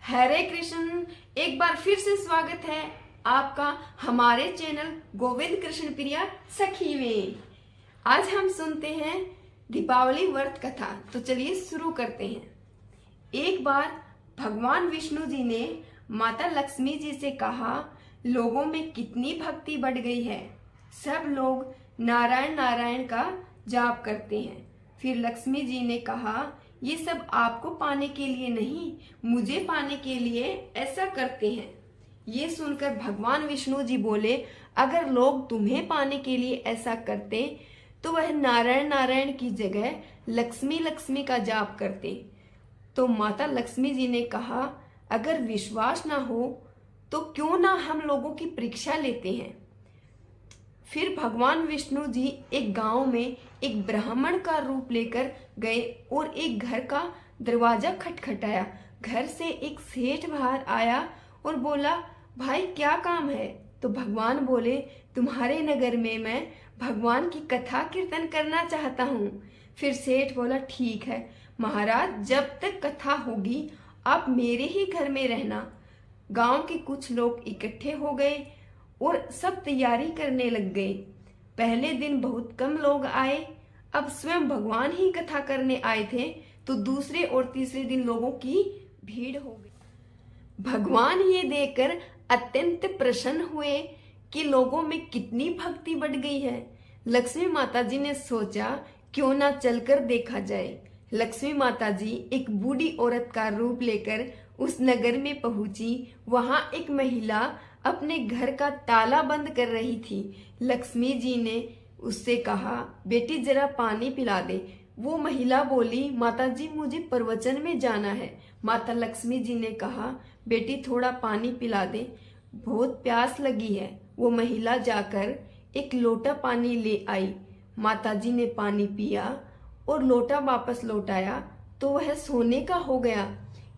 हरे कृष्ण। एक बार फिर से स्वागत है आपका हमारे चैनल गोविंद कृष्ण प्रिया सखी में। आज हम सुनते हैं दीपावली व्रत कथा। तो चलिए शुरू करते हैं। एक बार भगवान विष्णु जी ने माता लक्ष्मी जी से कहा, लोगों में कितनी भक्ति बढ़ गई है, सब लोग नारायण नारायण का जाप करते हैं। फिर लक्ष्मी जी ने कहा, ये सब आपको पाने के लिए नहीं, मुझे पाने के लिए ऐसा करते हैं। ये सुनकर भगवान विष्णु जी बोले, अगर लोग तुम्हें पाने के लिए ऐसा करते तो वह नारायण नारायण की जगह लक्ष्मी लक्ष्मी का जाप करते। तो माता लक्ष्मी जी ने कहा, अगर विश्वास ना हो तो क्यों ना हम लोगों की परीक्षा लेते हैं। फिर भगवान विष्णु जी एक गांव में एक ब्राह्मण का रूप लेकर गए और एक घर का दरवाजा खटखटाया। घर से एक सेठ बाहर आया और बोला, भाई क्या काम है। तो भगवान बोले, तुम्हारे नगर में मैं भगवान की कथा कीर्तन करना चाहता हूँ। फिर सेठ बोला, ठीक है महाराज, जब तक कथा होगी आप मेरे ही घर में रहना। गांव के कुछ लोग इकट्ठे हो गए और सब तैयारी करने लग गए। पहले दिन बहुत कम लोग आए, अब स्वयं भगवान ही कथा करने आए थे तो दूसरे और तीसरे दिन लोगों की भीड़ हो गई। भगवान ये देखकर अत्यंत प्रसन्न हुए कि लोगों में कितनी भक्ति बढ़ गई है। लक्ष्मी माता जी ने सोचा, क्यों ना चलकर देखा जाए। लक्ष्मी माता जी एक बूढ़ी औरत का रूप लेकर उस नगर में पहुंची। वहां एक महिला अपने घर का ताला बंद कर रही थी। लक्ष्मी जी ने उससे कहा, बेटी जरा पानी पिला दे। वो महिला बोली, माता जी मुझे प्रवचन में जाना है। माता लक्ष्मी जी ने कहा, बेटी थोड़ा पानी पिला दे, बहुत प्यास लगी है। वो महिला जाकर एक लोटा पानी ले आई। माता जी ने पानी पिया और लोटा वापस लौटाया तो वह सोने का हो गया।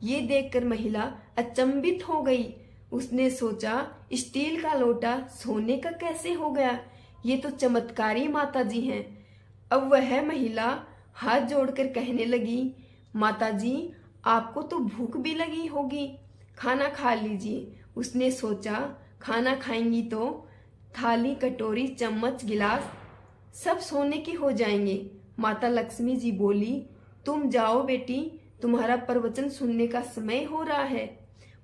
ये देखकर महिला अचंभित हो गई। उसने सोचा, स्टील का लोटा सोने का कैसे हो गया, ये तो चमत्कारी माता जी हैं। अब वह महिला हाथ जोड़कर कहने लगी, माता जी आपको तो भूख भी लगी होगी, खाना खा लीजिए। उसने सोचा, खाना खाएंगी तो थाली कटोरी चम्मच गिलास सब सोने के हो जाएंगे। माता लक्ष्मी जी बोली, तुम जाओ बेटी, तुम्हारा प्रवचन सुनने का समय हो रहा है।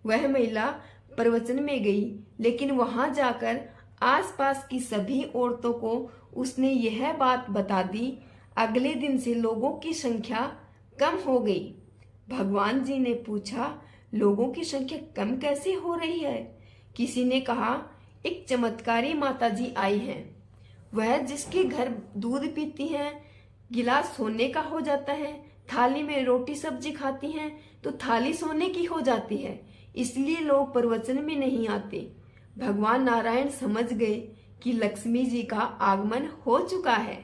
वह महिला प्रवचन में गई, लेकिन वहां जाकर आसपास की सभी औरतों को उसने यह बात बता दी। अगले दिन से लोगों की संख्या कम हो गई। भगवान जी ने पूछा, लोगों की संख्या कम कैसे हो रही है। किसी ने कहा, एक चमत्कारी माता जी आई हैं। वह जिसके घर दूध पीती हैं, गिलास सोने का हो जाता है, थाली में रोटी सब्जी खाती हैं तो थाली सोने की हो जाती है, इसलिए लोग प्रवचन में नहीं आते। भगवान नारायण समझ गए कि लक्ष्मी जी का आगमन हो चुका है।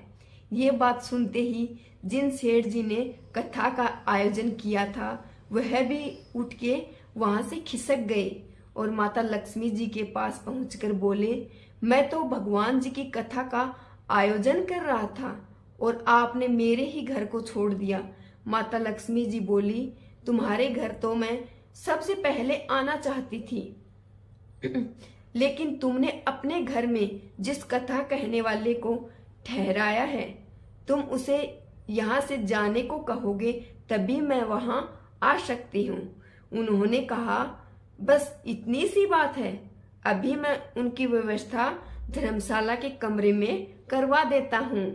ये बात सुनते ही जिन सेठ जी ने कथा का आयोजन किया था वह भी उठ के वहां से खिसक गए और माता लक्ष्मी जी के पास पहुंचकर बोले, मैं तो भगवान जी की कथा का आयोजन कर रहा था और आपने मेरे ही घर को छोड़ दिया। माता लक्ष्मी जी बोली, तुम्हारे घर तो मैं सबसे पहले आना चाहती थी, लेकिन तुमने अपने घर में जिस कथा कहने वाले को ठहराया है, तुम उसे यहाँ से जाने को कहोगे तभी मैं वहां आ सकती हूँ। उन्होंने कहा, बस इतनी सी बात है, अभी मैं उनकी व्यवस्था धर्मशाला के कमरे में करवा देता हूँ।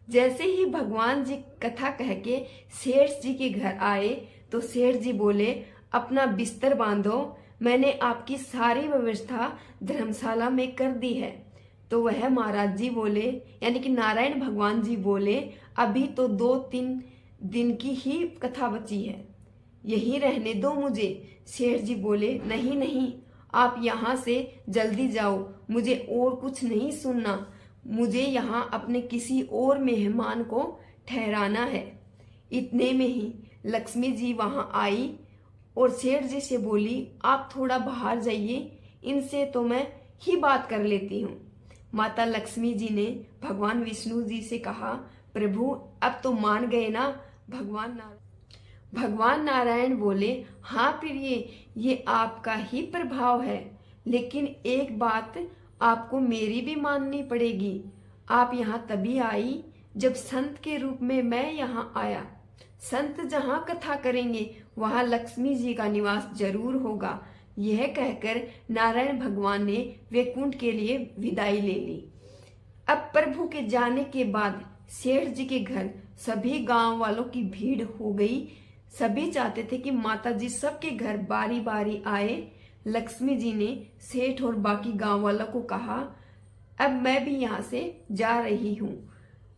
जैसे ही भगवान जी कथा कह के सेठ जी के घर आए तो सेठ जी बोले, अपना बिस्तर बांधो, मैंने आपकी सारी व्यवस्था धर्मशाला में कर दी है। तो वह महाराज जी बोले, यानी कि नारायण भगवान जी बोले, अभी तो 2-3 दिन की ही कथा बची है, यहीं रहने दो मुझे। सेठ जी बोले, नहीं नहीं, आप यहाँ से जल्दी जाओ, मुझे और कुछ नहीं सुनना, मुझे यहाँ अपने किसी और मेहमान को ठहराना है। इतने में ही लक्ष्मी जी वहां आई और सेठ जी से बोली, आप थोड़ा बाहर जाइए, इनसे तो मैं ही बात कर लेती हूँ। माता लक्ष्मी जी ने भगवान विष्णु जी से कहा, प्रभु अब तो मान गए ना। भगवान नारायण भगवान नारायण बोले, हाँ प्रिय, ये आपका ही प्रभाव है, लेकिन एक बात आपको मेरी भी माननी पड़ेगी। आप यहाँ तभी आई जब संत के रूप में मैं यहाँ आया। संत जहाँ कथा करेंगे वहाँ लक्ष्मी जी का निवास जरूर होगा। यह कहकर नारायण भगवान ने वैकुंठ के लिए विदाई ले ली। अब प्रभु के जाने के बाद सेठ जी के घर सभी गांव वालों की भीड़ हो गई। सभी चाहते थे कि माता जी सबके घर बारी बारी आए। लक्ष्मी जी ने सेठ और बाकी गांव वालों को कहा, अब मैं भी यहाँ से जा रही हूँ।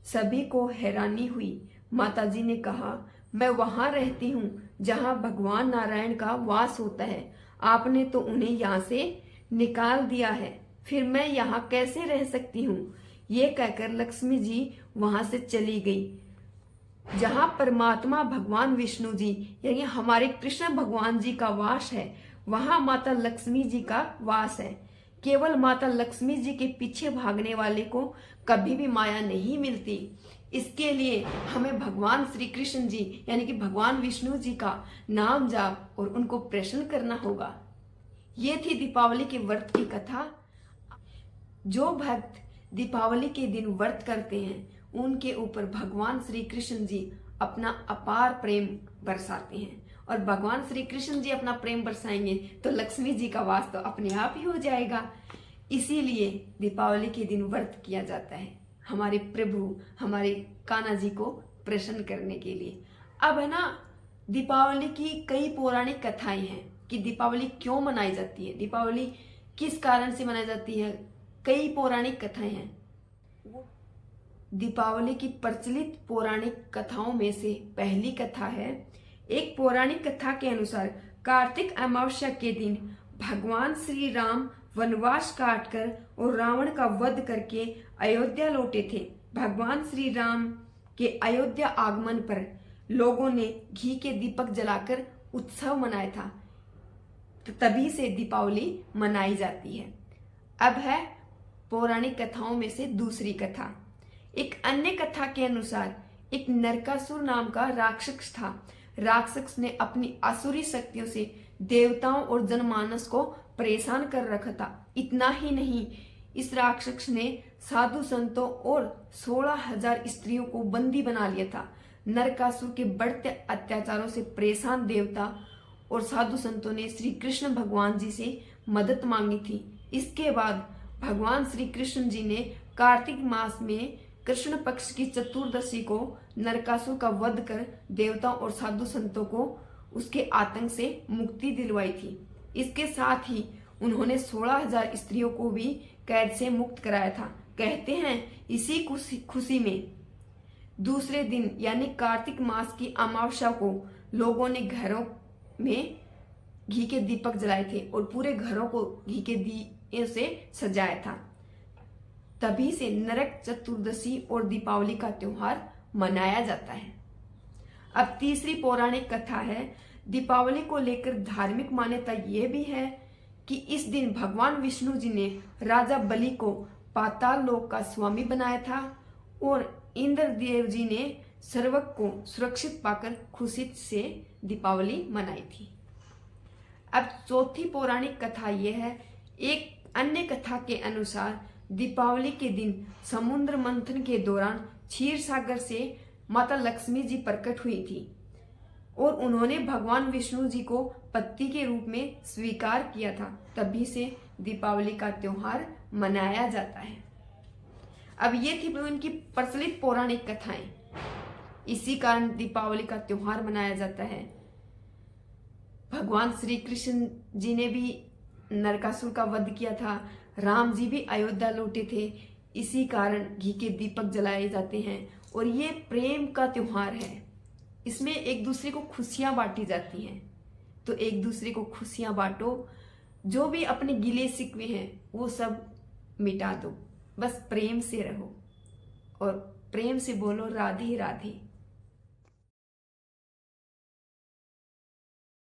सभी को हैरानी हुई। माता जी ने कहा, मैं वहां रहती हूँ जहाँ भगवान नारायण का वास होता है। आपने तो उन्हें यहाँ से निकाल दिया है, फिर मैं यहाँ कैसे रह सकती हूँ। ये कहकर लक्ष्मी जी वहां से चली गई। जहाँ परमात्मा भगवान विष्णु जी यानी हमारे कृष्ण भगवान जी का वास है, वहां माता लक्ष्मी जी का वास है। केवल माता लक्ष्मी जी के पीछे भागने वाले को कभी भी माया नहीं मिलती। इसके लिए हमें भगवान श्री कृष्ण जी यानी कि भगवान विष्णु जी का नाम जाप और उनको प्रसन्न करना होगा। ये थी दीपावली के व्रत की कथा। जो भक्त दीपावली के दिन व्रत करते हैं उनके ऊपर भगवान श्री कृष्ण जी अपना अपार प्रेम बरसाते हैं, और भगवान श्री कृष्ण जी अपना प्रेम बरसाएंगे तो लक्ष्मी जी का वास तो अपने आप ही हो जाएगा। इसीलिए दीपावली के दिन व्रत किया जाता है, हमारे प्रभु हमारे कान्हा जी को प्रसन्न करने के लिए। अब है ना, दीपावली की कई पौराणिक कथाएं हैं कि दीपावली क्यों मनाई जाती है, दीपावली किस कारण से मनाई जाती है। कई पौराणिक कथाएं हैं। दीपावली की प्रचलित पौराणिक कथाओं में से पहली कथा है, एक पौराणिक कथा के अनुसार कार्तिक अमावस्या के दिन भगवान श्री राम वनवास काटकर और रावण का वध करके अयोध्या लौटे थे। भगवान श्री राम के अयोध्या आगमन पर लोगों ने घी के दीपक जलाकर उत्सव मनाया था, तो तभी से दीपावली मनाई जाती है। अब है पौराणिक कथाओं में से दूसरी कथा। एक अन्य कथा के अनुसार एक नरकासुर नाम का राक्षस था। राक्षस ने अपनी असुरी शक्तियों से देवताओं और जनमानस को परेशान कर रखा था। इतना ही नहीं, इस राक्षस ने साधु संतों और 16,000 स्त्रियों को बंदी बना लिया था। नरकासुर के बढ़ते अत्याचारों से परेशान देवता और साधु संतों ने श्री कृष्ण भगवान जी से मदद मांगी थी। इसके बाद भगवान श्री कृष्ण जी ने कार्तिक मास में कृष्ण पक्ष की चतुर्दशी को नरकासुर का वध कर देवताओं और साधु संतों को उसके आतंक से मुक्ति दिलवाई थी। इसके साथ ही उन्होंने 16,000 स्त्रियों को भी कैद से मुक्त कराया था। कहते हैं इसी खुशी में दूसरे दिन यानी कार्तिक मास की अमावस्या को लोगों ने घरों में घी के दीपक जलाए थे और पूरे घरों को घी के दिए से सजाया था। तभी से नरक चतुर्दशी और दीपावली का त्योहार मनाया जाता है। अब तीसरी पौराणिक कथा है। दीपावली को लेकर धार्मिक मान्यता यह भी है कि इस दिन भगवान विष्णु जी ने राजा बलि को पाताल लोक का स्वामी बनाया था और इंद्रदेव जी ने सर्वक को सुरक्षित पाकर खुशी से दीपावली मनाई थी। अब चौथी पौराणिक कथा यह है, एक अन्य कथा के अनुसार दीपावली के दिन समुद्र मंथन के दौरान क्षीर सागर से माता लक्ष्मी जी प्रकट हुई थी और उन्होंने भगवान विष्णु जी को पति के रूप में स्वीकार किया था। तभी से दीपावली का त्योहार मनाया जाता है। अब ये थी उनकी प्रचलित पौराणिक कथाएं। इसी कारण दीपावली का त्योहार मनाया जाता है। भगवान श्री कृष्ण जी ने भी नरकासुर का वध किया था, राम जी भी अयोध्या लौटे थे। इसी कारण घी के दीपक जलाए जाते हैं और ये प्रेम का त्योहार है। इसमें एक दूसरे को खुशियां बांटी जाती हैं, तो एक दूसरे को खुशियां बांटो। जो भी अपने गिले शिकवे हैं वो सब मिटा दो, बस प्रेम से रहो और प्रेम से बोलो राधे राधे।